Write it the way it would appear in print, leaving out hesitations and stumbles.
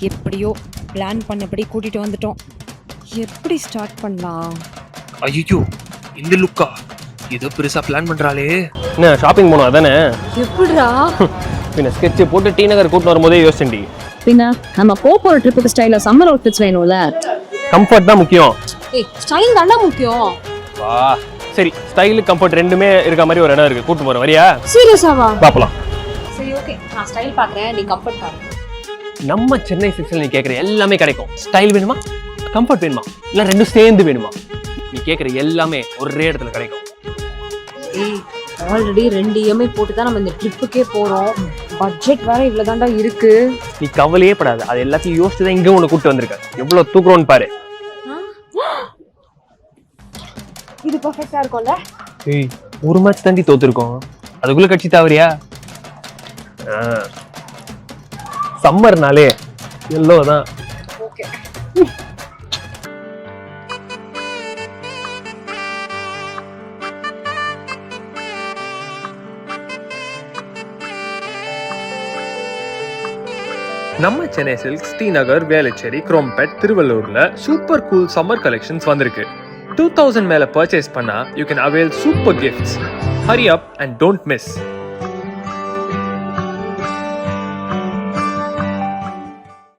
எப்படியோ பிளான் பண்ணபடி கூட்டிட்டு வந்துட்டோம். எப்படி ஸ்டார்ட் பண்ணலாம்? ஐயோ, இந்த லுக்கா ஏதோ பெருசா பிளான் பண்றாளே. என்ன ஷாப்பிங் போனோம் அதானே? எப்படிடா? பின்ன ஸ்கெட்ச் போட்டு டி நகர் கூட்டு வரும்போதே யோசிச்சேன்டி. பின்ன நம்ம போற ட்ரிப்புக்கு ஸ்டைல சம்மர் அவுட்ஃபிட்ஸ் வேணும்ல. கம்ஃபர்ட் தான் முக்கியம். ஏய், ஸ்டைல் தான்டா முக்கியம். வா சரி, ஸ்டைல் கம்ஃபர்ட் ரெண்டுமே இருக்க மாதிரி ஒரு இடம் இருக்கு, கூட்டு போறேன் வரியா? சீரியஸாவா? பாப்பலாம். சரி ஓகே, நான் ஸ்டைல் பார்க்கறேன், நீ கம்ஃபர்ட் பாரு. நம்ம சென்னை சிக்ஸ்ல நீ கேட்குற எல்லாமே கிடைக்கும். ஸ்டைல் வேணுமா, கம்ஃபர்ட் வேணுமா, இல்லை ரெண்டும் சேர்ந்து வேணுமா, நீ கேட்குற எல்லாமே ஒரே இடத்துல கிடைக்கும். ஏய், ஆல்ரெடி 2 EMI போட்டு தான் நம்ம இந்த ட்ரிப்புக்கே போறோம். பட்ஜெட் வேற இவ்வளவுதான்டா இருக்கு. நீ கவலையே படாது, அது எல்லாத்தையும் யோசிச்சு தான் இங்கே உன்னை கூட்டு வந்திருக்க. எவ்வளவு தூக்குறோன்னு பாரு. இது பெர்ஃபெக்ட்டா இருக்கும்ல? ஏய், ஒரு மேட்ச் தாண்டி தோத்துருக்கோம், அதுக்குள்ள கட்சி தாவறியா? சம்மர்னாலே எல்லோ தான். ஓகே. நம்ம சென்னை சில்க்ஸ், டி நகர், வேளச்சேரி, குரோம்பேட், திருவள்ளூர்ல சூப்பர் கூல் சம்மர் கலெக்ஷன்ஸ் வந்திருக்கு. 2000 மேல பர்ச்சேஸ் பண்ணா you can avail super gifts. Hurry up and don't miss.